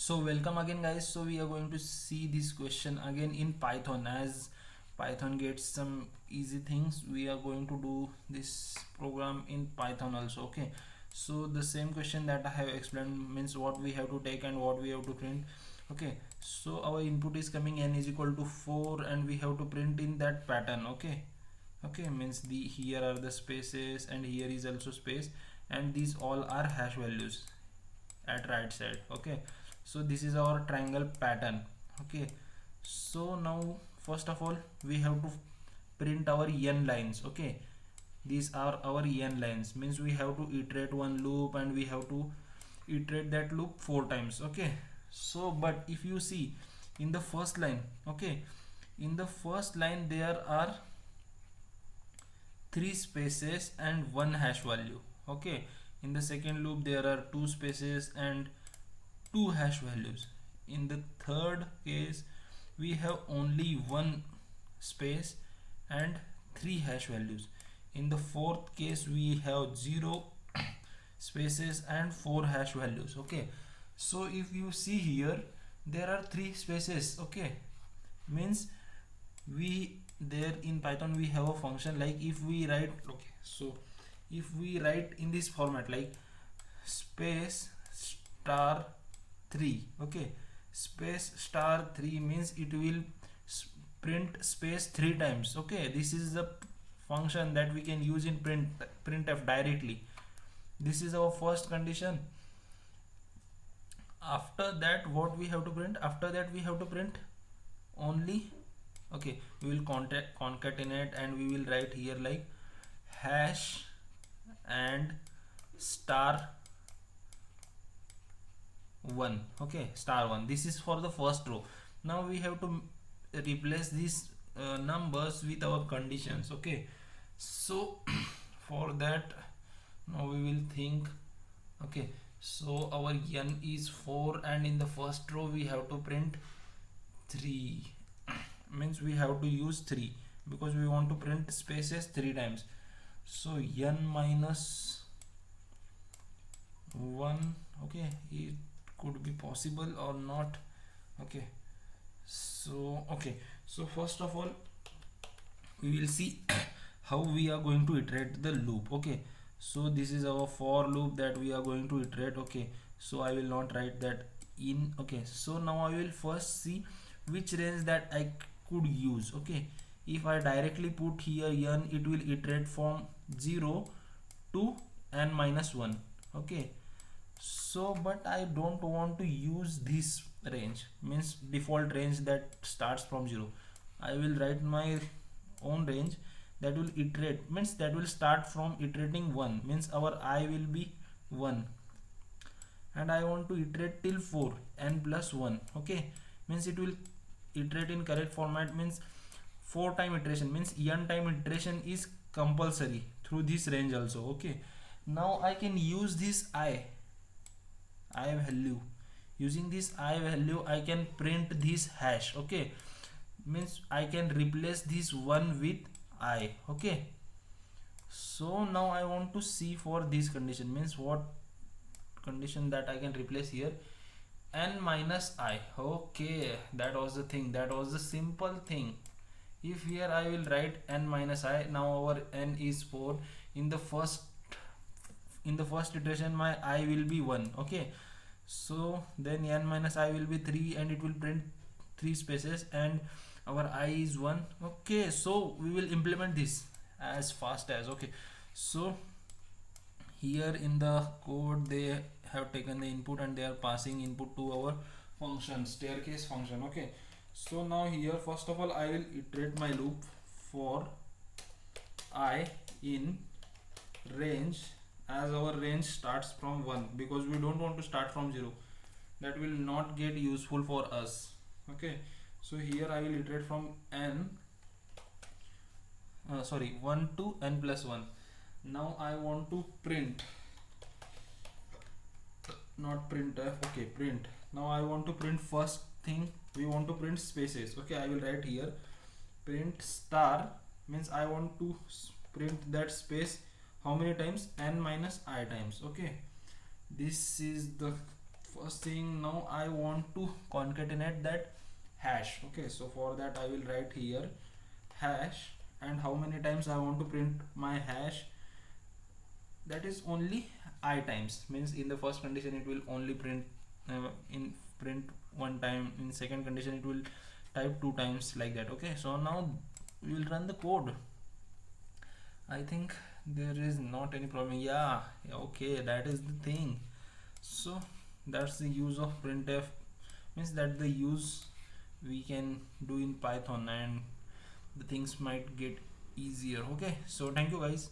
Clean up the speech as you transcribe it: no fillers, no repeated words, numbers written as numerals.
So welcome again guys. So we are going to see this question again in Python. As Python gets some easy things, we are going to do this program in Python also. Okay, so the same question that I have explained means what we have to take and what we have to print. Okay, so our input is coming n is equal to 4 and we have to print in that pattern. Okay, means the here are the spaces and here is also space, and these all are hash values at right side. Okay, so this is our triangle pattern. Okay, so now first of all we have to print our n lines. Okay, these are our n lines, means we have to iterate one loop and we have to iterate that loop 4 times. Okay, so but if you see in the first line, okay, in the first line there are 3 spaces and 1 hash value. Okay, in the second loop there are 2 spaces and 2 hash values. In the third case we have only 1 space and 3 hash values. In the fourth case we have 0 spaces and 4 hash values. Okay, so if you see here there are 3 spaces. Okay, means we there in Python we have a function like if we write, okay, so if we write in this format like space star 3, okay, space star 3 means it will print space 3 times. Okay, this is the function that we can use in printf directly. This is our first condition. After that what we have to print? After that we have to print only, okay, we will concatenate and we will write here like hash and star 1. Okay, star 1, this is for the first row. Now we have to replace these numbers with our conditions. Okay, so for that now we will think. Okay, so our n is 4 and in the first row we have to print 3, means we have to use 3 because we want to print spaces 3 times. So n minus 1, okay, it could be possible or not. Okay, so okay, so first of all we will see how we are going to iterate the loop. Okay, so this is our for loop that we are going to iterate. Okay, so I will not write that in. Okay, so now I will first see which range that I could use. Okay, if I directly put here n, it will iterate from 0 to n minus 1. Okay, so but I don't want to use this range, means default range that starts from 0. I will write my own range that will iterate, means that will start from iterating 1, means our I will be 1, and I want to iterate till 4 n plus 1. Okay, means it will iterate in correct format, means 4 time iteration, means n time iteration is compulsory through this range also. Okay, now I can use this I value. Using this I value I can print this hash. Okay, means I can replace this 1 with I. Okay, so now I want to see for this condition, means what condition that I can replace here, n minus I. Okay, that was the thing, that was the simple thing. If here I will write n minus I, now our n is 4. In the first iteration my I will be 1. Okay, so then n minus I will be 3 and it will print 3 spaces and our I is 1. Okay, so we will implement this as fast as. Okay, so here in the code they have taken the input and they are passing input to our function, staircase function. Okay, so now here first of all I will iterate my loop for I in range, as our range starts from 1 because we don't want to start from 0, that will not get useful for us. Okay, so here I will iterate from n 1 to n plus 1. Now I want to print, not printf, okay, print. Now I want to print, first thing we want to print spaces. Okay, I will write here print star, means I want to print that space how many times, n minus I times. Okay, this is the first thing, now I want to concatenate that hash. Okay, so for that I will write here hash, and how many times I want to print my hash. That is only I times, means in the first condition it will only print in print one time, in second condition it will type two times, like that. Okay, so now we will run the code. I think there is not any problem. Yeah, okay, that is the thing. So that's the use of printf, means that the use we can do in Python, and the things might get easier. Okay, so thank you guys.